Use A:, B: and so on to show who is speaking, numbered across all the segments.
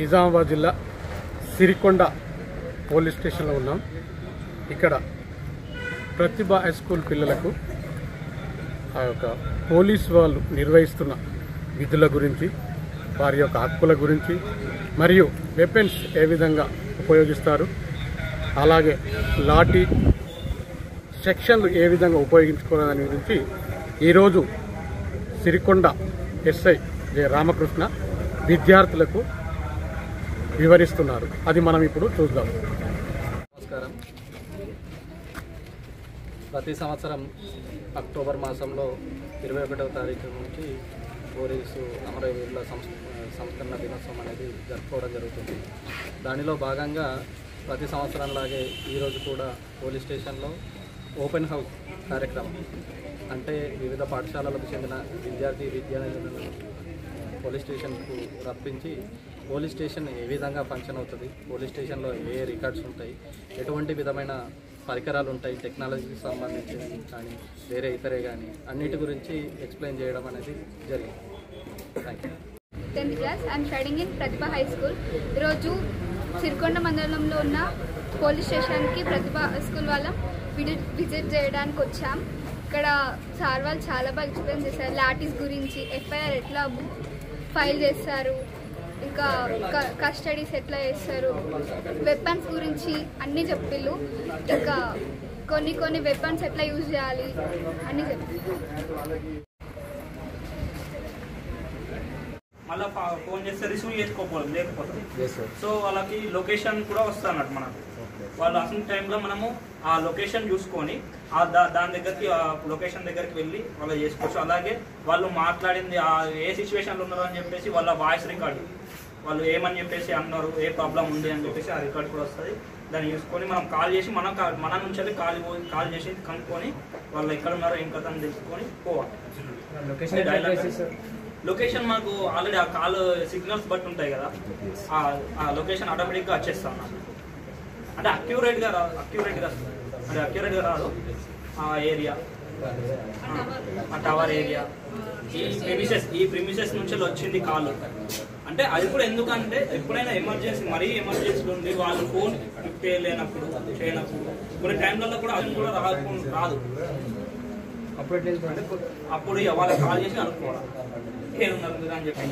A: నిజామాబాద్ జిల్లా సిరికొండ పోలీస్ స్టేషన్లో ఉన్నాం. ఇక్కడ ప్రతిభ హై స్కూల్ పిల్లలకు ఆ యొక్క పోలీస్ వాళ్ళు నిర్వహిస్తున్న విధుల గురించి, వారి యొక్క హక్కుల గురించి మరియు వెపన్స్ ఏ విధంగా ఉపయోగిస్తారు, అలాగే లాఠీ సెక్షన్లు ఏ విధంగా ఉపయోగించుకోవాలనే గురించి ఈరోజు సిరికొండ ఎస్ఐ జె రామకృష్ణ విద్యార్థులకు వివరిస్తున్నారు. అది మనం ఇప్పుడు చూద్దాం.
B: నమస్కారం. ప్రతి సంవత్సరం అక్టోబర్ మాసంలో 21వ తారీఖు నుంచి పోలీసు అమరవీరుల సంస్కరణ దినోత్సవం అనేది జరుపుకోవడం జరుగుతుంది. దానిలో భాగంగా ప్రతి సంవత్సరంలాగే ఈరోజు కూడా పోలీస్ స్టేషన్లో ఓపెన్ హౌస్ కార్యక్రమం, అంటే వివిధ పాఠశాలలకు చెందిన విద్యార్థులను పోలీస్ స్టేషన్కు రప్పించి పోలీస్ స్టేషన్ ఏ విధంగా ఫంక్షన్ అవుతుంది, పోలీస్ స్టేషన్లో ఏ రికార్డ్స్ ఉంటాయి, ఎటువంటి విధమైన పరికరాలు ఉంటాయి, టెక్నాలజీకి సంబంధించి కానీ వేరే ఇతరే కానీ అన్నిటి గురించి ఎక్స్ప్లెయిన్ చేయడం అనేది జరిగింది. Thank you.
C: 10th class. I'm studying in Pratibha high school. ఈరోజు సిరికొండ మండలంలో ఉన్న పోలీస్ స్టేషన్కి ప్రతిభ స్కూల్ వాళ్ళం విజిట్ చేయడానికి వచ్చాం. ఇక్కడ సార్ వాళ్ళు చాలా బాగా ఎక్స్ప్లెయిన్ చేశారు. లాఠీస్ గురించి, ఎఫ్ఐఆర్ ఎట్లా ఫైల్ చేస్తారు, ఇంకా కస్టడీస్ ఎట్లా చేస్తారు, వెపన్స్ గురించి అన్నీ చెప్పిళ్ళు. ఇంకా కొన్ని వెపన్స్ ఎట్లా యూజ్ చేయాలి అన్నీ చెప్పిళ్ళు.
D: మళ్ళీ ఫోన్ చేస్తే రిసీవ్ చేసుకోకపోవడం లేకపోతే సో వాళ్ళకి లొకేషన్ కూడా వస్తున్నట్టు మనకు. వాళ్ళు అసలు టైంలో మనము ఆ లొకేషన్ చూసుకొని దాని దగ్గరికి ఆ లొకేషన్ దగ్గరికి వెళ్ళి వాళ్ళు చేసుకోవచ్చు. అలాగే వాళ్ళు మాట్లాడింది ఏ సిచ్యువేషన్లో ఉన్నారు అని చెప్పేసి వాళ్ళ వాయిస్ రికార్డు, వాళ్ళు ఏమని చెప్పేసి అన్నారు, ఏ ప్రాబ్లం ఉంది అని చెప్పేసి ఆ రికార్డ్ కూడా వస్తుంది. దాన్ని చూసుకొని మనం కాల్ చేసి మన నుంచి కాల్ చేసి కనుక్కొని వాళ్ళు ఎక్కడ ఉన్నారో ఏం కథ అని తెలుసుకొని పోవాలి. లొకేషన్ మనకు ఆల్రెడీ ఆ కాల్ సిగ్నల్స్ బట్టి ఉంటాయి కదా, ఆ లొకేషన్ ఆటోమేటిక్గా వచ్చేస్తాం. అంటే అక్యూరేట్గా రాదు. ఆ ఏరియా, ఆ టవర్ ఏరియా, ఈ ప్రిమిసెస్ నుంచి వచ్చింది కాల్ అంటే అది కూడా. ఎందుకంటే ఎప్పుడైనా ఎమర్జెన్సీ, మరీ ఎమర్జెన్సీ ఉంది, వాళ్ళు ఫోన్ చేయలేనప్పుడు కొన్ని టైంలలో కూడా అది కూడా రాదు. అప్పుడు వాళ్ళ కాల్ చేసి అనుకోవాలి ఏమున్నారు అని చెప్పి.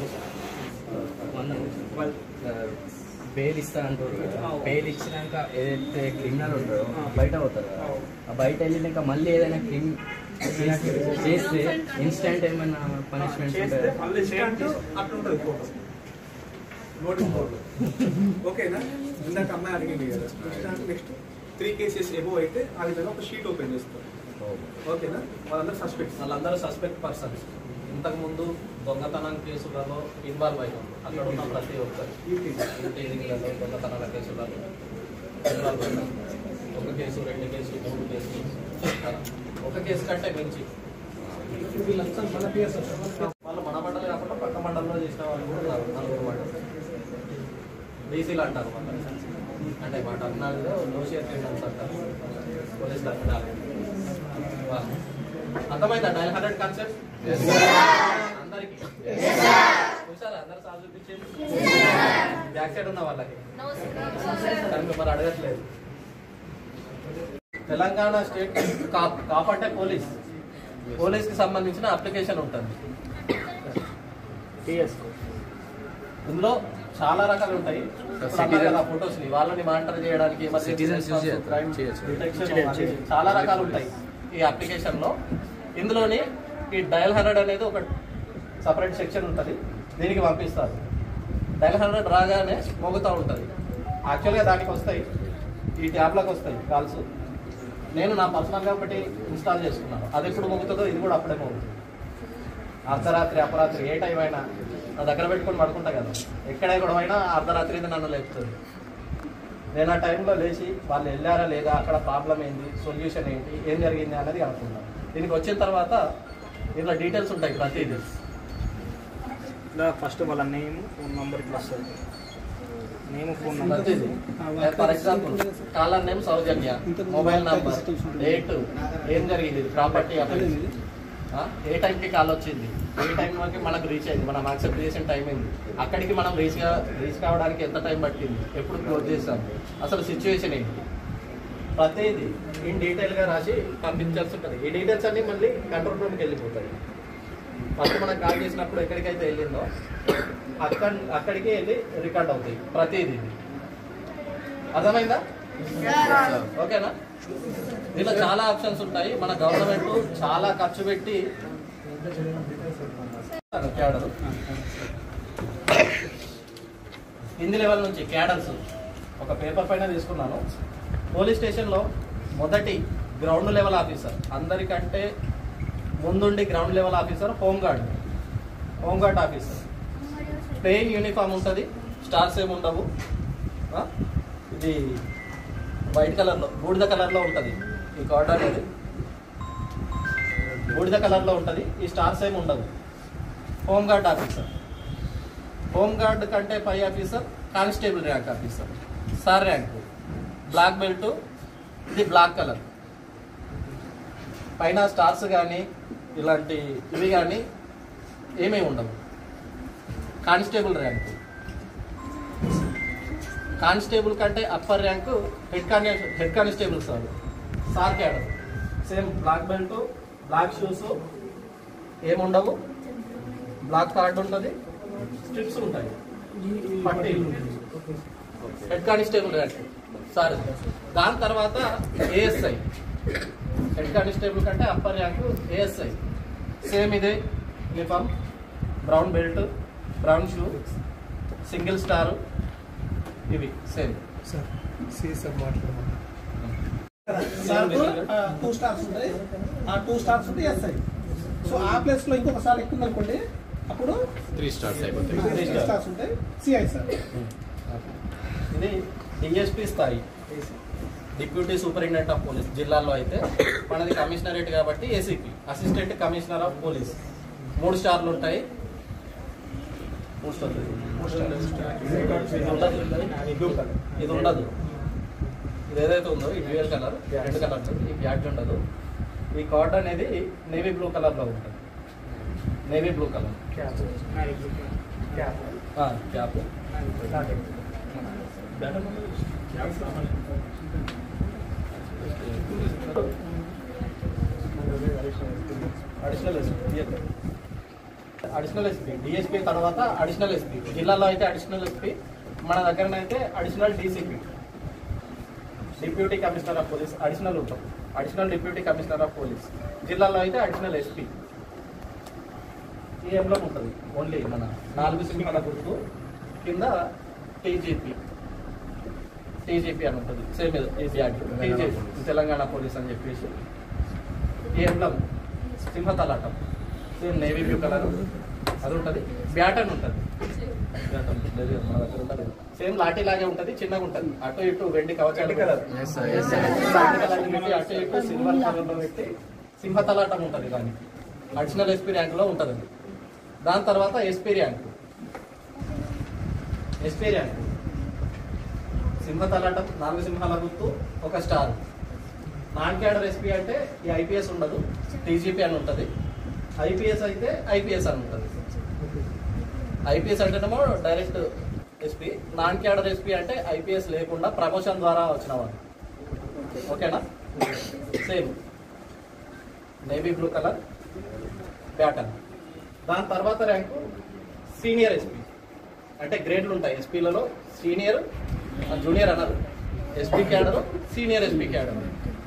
B: బెయిల్ ఇస్తా అంటారు. బెయిల్ ఇచ్చినాక ఏదైతే క్రిమినల్ ఉంటారో బయట పోతారు. ఆ బయట వెళ్ళినాక మళ్ళీ ఏదైనా చేస్తే ఇన్స్టెంట్ ఏమైనా పనిష్మెంట్
E: ఓకేనా? ఇందాక అమ్మాయి అడిగింది కదా, నెక్స్ట్ 3 cases ఎబో అయితే ఆ విధంగా ఒక షీట్ ఓపెన్ చేస్తారు. ఓకేనా? వాళ్ళందరూ సస్పెక్ట్ పర్సన్స్. ఇంతకుముందు దొంగతనం కేసులలో ఇన్వాల్వ్ అయ్యాం. అక్కడ ఉన్న ప్రతి ఒక్కరు ఇంటీరియర్లలో దొంగతనాల కేసులలో ఇన్వాల్వ్ అయ్యాం. 1 కేసు, 2 కేసులు, 3 కేసులు, ఒక కేసు కంటే మించి వాళ్ళు మన మండలి కాకుండా పక్క మండలంలో చేసిన వాళ్ళు కూడా నలుగురు మండలి బీసీలు అంటారు. అంటే మాట అన్నాళ్ళు లోషియర్ క్రిమినల్స్ అంటారు పోలీస్ తరఫున. అర్థమైందా 900 కాన్సెప్ట్ అందరికి? చూసారా అందరు సార్ చూపించేది? బ్యాక్ సైడ్ ఉన్న వాళ్ళకి కానీ మిమ్మల్ని అడగట్లేదు. తెలంగాణ స్టేట్ కాప్ అంటే పోలీస్కి సంబంధించిన అప్లికేషన్ ఉంటుంది. ఇందులో చాలా రకాలు ఉంటాయి. ఫొటోస్ ని వాళ్ళని మానిటర్ చేయడానికి చాలా రకాలు ఉంటాయి ఈ అప్లికేషన్ లో. ఇందులోని ఈ డయల్ 100 అనేది ఒక సపరేట్ సెక్షన్ ఉంటుంది. దీనికి పంపిస్తారు. డయల్ 100 రాగానే మోగుతూ ఉంటుంది. యాక్చువల్గా దానికి వస్తాయి, ఈ ట్యాబ్లకు వస్తాయి కాల్స్. నేను నా పర్సనల్గా ఒకటి ఇన్స్టాల్ చేసుకున్నాను. అది ఎప్పుడు మోగుతుందో ఇది కూడా అప్పుడే మోగుతుంది. అర్ధరాత్రి, అపరాత్రి, ఏ టైం అయినా నా దగ్గర పెట్టుకొని పడుకుంటా కదా, ఎక్కడ గొడవైనా అర్ధరాత్రి నన్ను లేపుతుంది. నేను ఆ టైంలో లేచి వాళ్ళు వెళ్ళారా లేదా, అక్కడ ప్రాబ్లం ఏంటి, సొల్యూషన్ ఏంటి, ఏం జరిగింది అనేది అనుకున్నాను. దీనికి వచ్చిన తర్వాత ఇందులో డీటెయిల్స్ ఉంటాయి ప్రతిదీ.
D: ఫస్ట్ వాళ్ళ నేమ్, ఫోన్ నెంబర్ ఇట్లా వస్తుంది. నేమ్, ఫోన్ నెంబర్
B: ప్రతిదీ. For example caller name Soujanya, mobile number, date, ఏం జరిగింది, ప్రాపర్టీ, ఏ టైంకి కాల్ వచ్చింది,
E: ఏ టైం వరకు మనకు రీచ్ అయింది, మనం యాక్సెప్ట్ చేసిన టైం అయింది, అక్కడికి మనం రీచ్ కావడానికి ఎంత టైం పట్టింది, ఎప్పుడు క్లోజ్ చేసాం, అసలు సిచ్యువేషన్ ఏంటి, ప్రతిదీ ఇన్ డీటెయిల్గా రాసి పంపించాల్సి ఉంటుంది. ఈ డీటెయిల్స్ అన్నీ మళ్ళీ కంట్రోల్ రూమ్కి వెళ్ళిపోతాయి. ఫస్ట్ మనం కాల్ చేసినప్పుడు ఎక్కడికైతే వెళ్ళిందో అక్కడికి వెళ్ళి రికార్డ్ అవుతాయి ప్రతిదీ. అర్థమైందా? ఓకేనా? దీనిలో చాలా ఆప్షన్స్ ఉంటాయి. మన గవర్నమెంట్ చాలా ఖర్చు పెట్టి క్యాడర్ కింది లెవెల్ నుంచి క్యాడర్స్ ఒక పేపర్ పైన తీసుకున్నాను. పోలీస్ స్టేషన్లో మొదటి గ్రౌండ్ లెవెల్ ఆఫీసర్, అందరికంటే ముందుండి ground level officer home guard officer. Plain uniform ఉంటుంది, స్టార్స్ ఏమి ఉండవు. ఇది వైట్ కలర్లో బూడిద కలర్లో ఉంటుంది. ఈ కార్డ్ అనేది బూడిద కలర్లో ఉంటుంది, ఈ స్టార్స్ ఏమి ఉండవు. హోంగార్డ్ ఆఫీసర్, హోంగార్డ్ కంటే పై officer constable rank officer, sir rank, black belt, ఇది బ్లాక్ కలర్. పైన స్టార్స్ కానీ ఇలాంటి ఇవి కానీ ఏమీ ఉండవు. కానిస్టేబుల్ ర్యాంకు, కానిస్టేబుల్ కంటే upper rank head constable sir cadre. Same black belt, black shoes ఏముండవు, బ్లాక్ కార్డ్ ఉంటుంది, స్ట్రిప్స్ ఉంటాయి, పట్టీ. Head constable rank sir. దాని తర్వాత ఏఎస్ఐ, హెడ్ కానిస్టేబుల్ కంటే అప్పర్ ర్యాంకు ఏఎస్ఐ. సేమ్ ఇదే uniform, brown belt, brown shoe, single star, ఇవి same.
F: Two stars ఉంటాయి, ఆ 2 స్టార్స్ ఉంటే ఎస్ఐ. సో ఆ ప్లేస్ లో ఇంకొకసారి ఎక్కువ అనుకోండి, అప్పుడు
E: 3 స్టార్స్ అయిపోతాయి.
F: 3 స్టార్స్ ఉంటాయి, సిఐ సార్.
E: ఇది డిఎస్పీ స్థాయి, డిప్యూటీ సూపరింటెండెంట్ ఆఫ్ పోలీస్. జిల్లాలో అయితే మనది కమిషనరేట్ కాబట్టి ACP, assistant commissioner of police. 3 స్టార్లు ఉంటాయి. 3 స్టార్లు ఇది ఉండదు. ఇది ఏదైతే ఉందో ఈ డ్యూయల్ కలర్, 2 కలర్స్, ఈ బ్యాడ్జ్ ఉండదు. ఈ కార్డ్ అనేది నేవీ బ్లూ కలర్లో ఉంటుంది, navy blue colour cap. Additional SP, DSP తర్వాత అడిషనల్ ఎస్పీ. జిల్లాలో అయితే అడిషనల్ ఎస్పీ, మన దగ్గరనైతే additional DCP, deputy commissioner of police. Additional ఉంటాం, additional deputy commissioner of police. జిల్లాలో అయితే అడిషనల్ ఎస్పీ. ఈ ఎంబ్లం ఉంటుంది ఓన్లీ మన 4 సింహాల గుర్తు కింద టీజీపీ అని ఉంటుంది. సేమ్ టీజీపీ, తెలంగాణ పోలీస్ అని చెప్పేసి. ఈ ఎంబ్లం సింహతలాటం, సేమ్ నేవీ బ్లూ కలర్ అది ఉంటుంది. బ్యాటన్ ఉంటుంది, మన దగ్గర ఉంటుంది. సేమ్ లాఠీ లాగే ఉంటుంది, చిన్నగా ఉంటుంది. అటు ఇటు వెండి కవచాలు కలర్ అటు ఇటు సిల్వర్ కలర్లో పెట్టి సింహతలాటం ఉంటుంది. దానికి అడిషనల్ ఎస్పీ ర్యాంక్లో ఉంటుంది. దాని తర్వాత ఎస్పీ ర్యాంక్, సింహతలాటం, 4 సింహాల గుర్తు, 1 స్టార్. నాన్ క్యాడర్ ఎస్పీ అంటే ఈ ఐపీఎస్ ఉండదు, టీజీపీ అని ఉంటుంది. ఐపీఎస్ అయితే ఐపీఎస్ అని ఉంటుంది. ఐపీఎస్ అంటేనేమో direct SP, non cadre SP అంటే ఐపీఎస్ లేకుండా ప్రమోషన్ ద్వారా వచ్చిన వాడు. ఓకేనా? Same navy blue colour pattern. దాని తర్వాత ర్యాంకు సీనియర్ ఎస్పీ, అంటే గ్రేడ్లు ఉంటాయి ఎస్పీలలో. సీనియర్, జూనియర్ అన్నారు. SP cadre, senior SP cadre,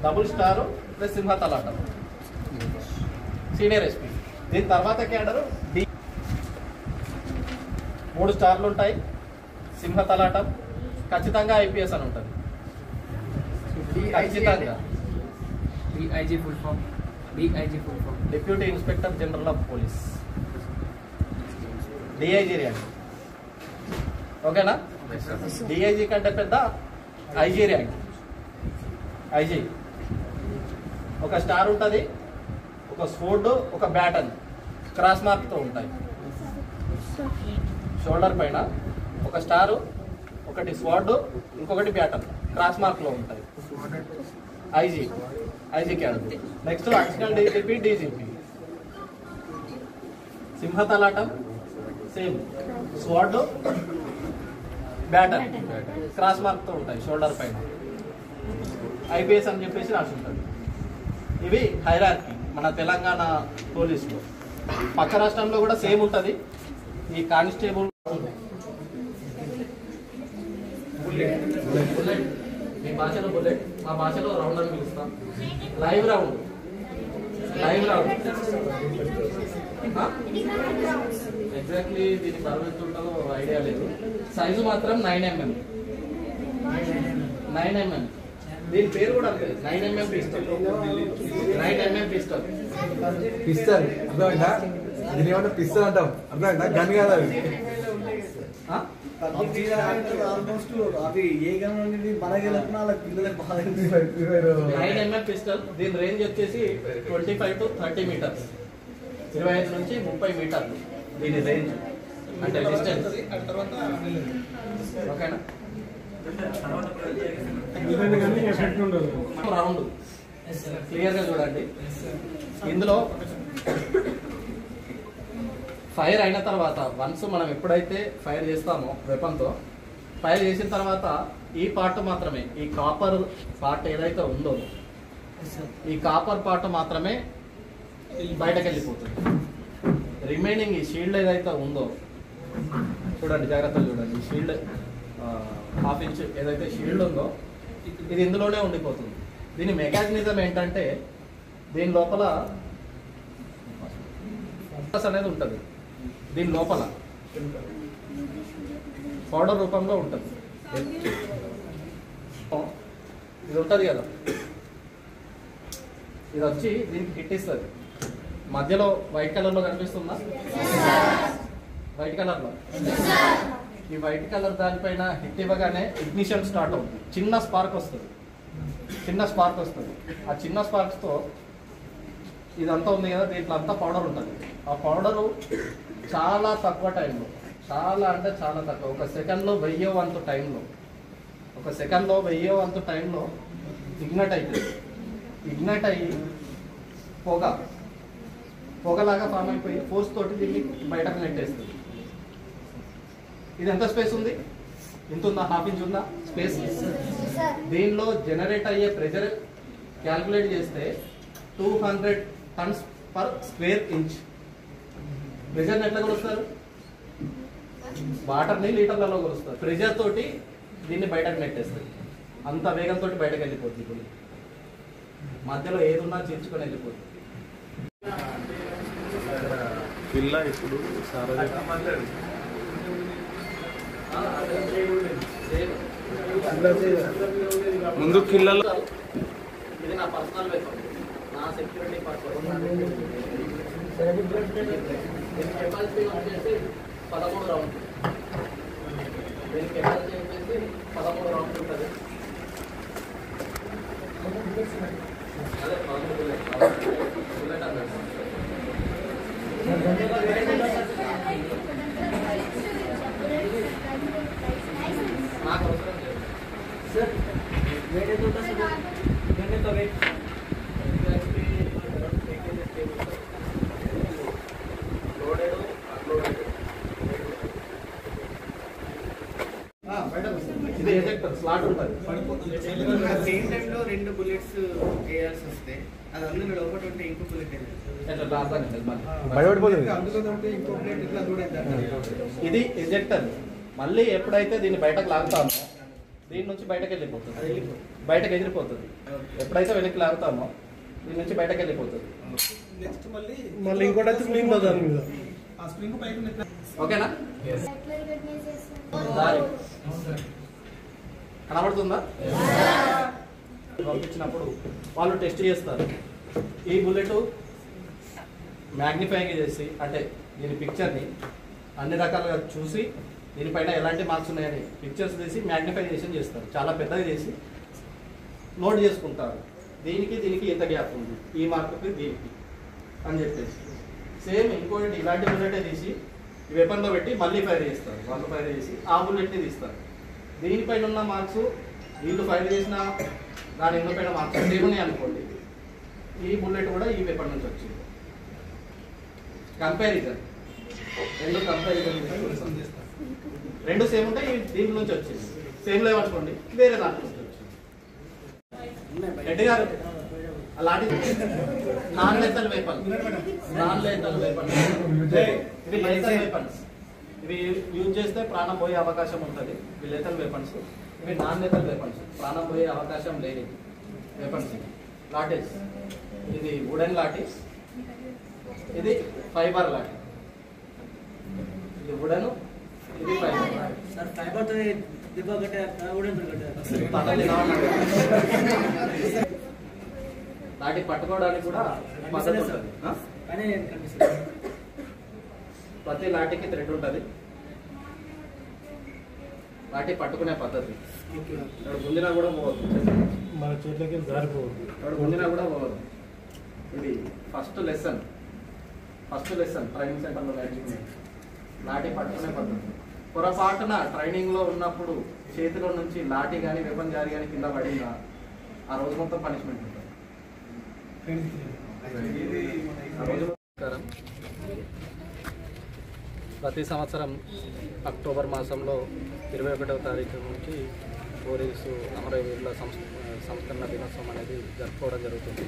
E: double star plus సింహతలాటం, సీనియర్ ఎస్పీ. దీని తర్వాత క్యాడరు డి, 3 స్టార్లు ఉంటాయి, సింహతలాటం, ఖచ్చితంగా ఐపీఎస్ అని ఉంటుంది. ఖచ్చితంగా deputy inspector general of police, DIG rank. ఓకేనా? డిఐజీ కంటే పెద్ద ఐజీ ర్యాంక్. ఐజీ 1 స్టార్ ఉంటుంది, 1 స్వోర్డ్, 1 బ్యాటన్ క్రాస్ మార్క్తో ఉంటాయి. షోల్డర్ పైన 1 స్టారు, 1 స్వార్డ్, ఇంకొకటి బ్యాటన్ క్రాస్ మార్క్లో ఉంటాయి. IG cadre. Next additional DGP, సింహతలాటం సేమ్, స్వాడ్ బ్యాటర్ క్రాస్ మార్క్తో ఉంటాయి షోల్డర్ పైన, IPS అని చెప్పేసి రాసి ఉంటుంది. ఇవి హైరార్కీ మన తెలంగాణ పోలీసులో. పక్క రాష్ట్రంలో కూడా సేమ్ ఉంటుంది. ఈ కానిస్టేబుల్ బుల్లెట్, మీ భాషలో బుల్లెట్, మా భాషలో రౌండ్ అని పిలుస్తాం. లైవ్ రౌండ్ ఎగ్జాక్ట్లీ దీని బరువు ఎంత ఉంటుందో ఐడియా లేదు. సైజు మాత్రం 9mm. దీని పేరు కూడా అంతే, 9mm pistol. 9mm pistol.
G: Pistol అర్థమైందా? దీని ఏమంటే పిస్టల్ అంటాం, అర్థమైందా? గన్ కాదు అది.
H: ఆల్మోస్ట్ అవి ఏ గన్ అనేది మనకి వెళ్ళినా వాళ్ళ పిల్లలకు బాగా
E: 9mm పిస్టల్. దీని రేంజ్ వచ్చేసి 25 to 30 మీటర్స్, 25 నుంచి 30 మీటర్లు దీని రేంజ్, అంటే డిస్టెన్స్. ఓకేనా? రౌండ్ క్లియర్ గా చూడండి. ఇందులో ఫైర్ అయిన తర్వాత వన్స్ మనం ఎప్పుడైతే ఫైర్ చేస్తామో వెపన్తో, ఫైర్ చేసిన తర్వాత ఈ పార్ట్ మాత్రమే, ఈ కాపర్ పార్ట్ ఏదైతే ఉందో ఈ కాపర్ పార్ట్ మాత్రమే బయటకు వెళ్ళిపోతుంది. రిమైనింగ్ ఈ షీల్డ్ ఏదైతే ఉందో చూడండి, జాగ్రత్తగా చూడండి. ఈ షీల్డ్ 1/2 ఇంచ్ ఏదైతే షీల్డ్ ఉందో ఇది ఇందులోనే ఉండిపోతుంది. దీని మెకానిజం ఏంటంటే దీని లోపల అనేది ఉంటుంది. దీని లోపల పౌడర్ రూపంలో ఉంటుంది. ఇది ఉంటుంది కదా, ఇది వచ్చి దీనికి హిట్ ఇస్తుంది. మధ్యలో వైట్ కలర్లో కనిపిస్తుందా? వైట్ కలర్లో ఈ వైట్ కలర్ దానిపైన హిట్ ఇవ్వగానే ఇగ్నిషన్ స్టార్ట్ అవుతుంది. చిన్న స్పార్క్ వస్తుంది. ఆ చిన్న స్పార్క్స్తో ఇదంతా ఉంది కదా, దీంట్లో అంతా పౌడర్ ఉంటుంది. ఆ పౌడరు చాలా తక్కువ టైంలో, చాలా అంటే చాలా తక్కువ, 1 సెకండ్లో 1000 వంతు టైంలో, 1 సెకండ్లో 1000 వంతు టైంలో ఇగ్నైట్ అవుతుంది. ఇగ్నైట్ అయ్యి పొగలాగా ఫామ్ అయిపోయి ఫోర్స్ తోటి దీన్ని బయటకు నెట్టేస్తుంది. ఇది ఎంత స్పేస్ ఉంది? ఇంత ఉందా? 1/2 ఇంచ్ ఉందా స్పేస్? దీనిలో జనరేట్ అయ్యే ప్రెషర్ క్యాల్కులేట్ చేస్తే 200 టన్స్ పర్ స్క్వేర్ ఇంచ్. ప్రెషర్ని ఎట్లా కొలుస్తారు? వాటర్ని లీటర్లలో కొలుస్తారు. ప్రెషర్ తోటి దీన్ని బయటకు నెట్టేస్తుంది. అంత వేగంతో బయటకు వెళ్ళిపోతుంది. ఇప్పుడు మధ్యలో ఏదున్నా చీల్చుకొని వెళ్ళిపోతుంది.
G: పిల్ల ఇప్పుడు ముందు కిల్లలు.
E: ఇది నా పర్సనల్ వెపన్, నా సెక్యూరిటీ పర్పస్. దీని కెపాసిటీ వచ్చేసి 13 రౌండ్. దీని కెపాసిటీ వచ్చేసి 13 రౌండ్ ఉంటుంది. అదే 13 బుల్లెట్ అన్నట్టు. నాకు అవసరం లేదు సార్. వెయిట్ ఎంత ఉంటుంది? Weight loaded unloaded. ఇది ఎజెక్టర్ స్లాట్ ఉంటుంది.
H: సేమ్ టైంలో 2 bullets వేయాల్సి వస్తే అది అందులో ఒకటి ఉంటే ఇంకో బుల్లెట్
E: ఇది ఎజెక్టర్. మళ్ళీ ఎప్పుడైతే దీన్ని బయటకు లాగుతామో దీని నుంచి బయటకు వెళ్ళిపోతుంది, బయటకు ఎగిరిపోతుంది. ఎప్పుడైతే వెనక్కి లాగుతామో దీని నుంచి బయటకు వెళ్ళిపోతుంది.
F: నెక్స్ట్ మళ్ళీ ఇంకోటి స్ప్రింగ్ దాని మీద ఆ స్ప్రింగ్ పైకి.
E: ఓకేనా? దారి కనబడుతుందా? పంపించినప్పుడు వాళ్ళు టెస్ట్ చేస్తారు. ఈ బుల్లెట్ మ్యాగ్నిఫై చేసి, అంటే దీని పిక్చర్ని అన్ని రకాలుగా చూసి దీనిపైన ఎలాంటి మార్క్స్ ఉన్నాయని పిక్చర్స్ తీసి మ్యాగ్నిఫైజేషన్ చేస్తారు. చాలా పెద్దగా చేసి నోట్ చేసుకుంటారు. దీనికి ఇంత గ్యాప్ ఉంది, ఈ మార్కుకి దీనికి అని చెప్పేసి. సేమ్ ఇంకోటి ఇలాంటి బుల్లెటే తీసి ఈ వెపన్లో పెట్టి మళ్ళీ ఫైర్ చేస్తారు. వాళ్ళు ఫైర్ చేసి ఆ బుల్లెట్ని తీస్తారు. దీనిపైన ఉన్న మార్క్స్ వీళ్ళు ఫైర్ చేసిన దాని ఎన్నోపైన మార్క్స్ సేమ్ ఉన్నాయి అనుకోండి. ఈ బుల్లెట్ కూడా ఈ వెపన్ నుంచి వచ్చింది. కంపారిజన్ రెండు కంపారిజన్ రెండు సేమ్ ఉంటే దీని నుంచి వచ్చింది, సేమ్ లేవనుకోండి వేరే దాంట్లో నుంచి వచ్చింది. రెడ్డి గారు అలాంటి నాన్ లెథల్ వెపన్స్, ఇవి లెథల్ వెపన్స్. ఇవి యూజ్ చేస్తే ప్రాణం పోయే అవకాశం ఉంటుంది. ఇవి లెథల్ వెపన్స్. ఇవి నాన్ లెథల్ వెపన్స్, ప్రాణం పోయే అవకాశం లేని వెపన్స్. లాఠీస్, ఇది వుడెన్ లాఠీస్, ఇది ఫైబర్ లాఠీ. ఇది వుడెన్, ఇది ఫైబర్. లాఠీ పట్టుకోవడానికి కూడా పద్ధతి ఉంటుంది. ప్రతి లాఠీకి థ్రెడ్ ఉంటుంది. లాఠీ పట్టుకునే పద్ధతి గుంజినా కూడా పోవద్దు,
A: మన చేతులకి జారిపోదు,
E: గుంజినా కూడా పోవద్దు. ఇది ఫస్ట్ లెసన్ ట్రైనింగ్ సెంటర్లో నేర్చుకునే లాఠీ పట్టుకునే పద్ధతి. పొరపాటున ట్రైనింగ్లో ఉన్నప్పుడు చేతిలో నుంచి లాఠీ కానీ వెపన్ జారి కానీ కింద పడిందా ఆ రోజు మొత్తం పనిష్మెంట్ ఉంటుంది.
B: ప్రతి సంవత్సరం అక్టోబర్ మాసంలో 21వ తారీఖు నుంచి పోలీసు అమరవీరుల సంస్కరణ దినోత్సవం అనేది జరుపుకోవడం జరుగుతుంది.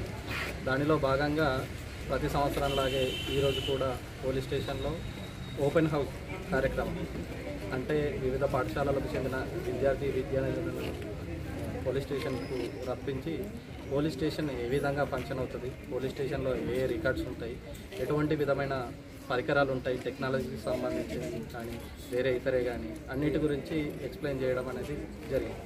B: దానిలో భాగంగా ప్రతి సంవత్సరంలాగే ఈరోజు కూడా పోలీస్ స్టేషన్లో ఓపెన్ హౌస్ కార్యక్రమం, అంటే వివిధ పాఠశాలలకు చెందిన విద్యార్థులను పోలీస్ స్టేషన్కు రప్పించి పోలీస్ స్టేషన్ ఏ విధంగా ఫంక్షన్ అవుతుంది, పోలీస్ స్టేషన్లో ఏ రికార్డ్స్ ఉంటాయి, ఎటువంటి విధమైన పరికరాలు ఉంటాయి, టెక్నాలజీకి సంబంధించి కానీ వేరే ఇతరే కానీ అన్నిటి గురించి ఎక్స్ప్లెయిన్ చేయడం అనేది జరిగింది.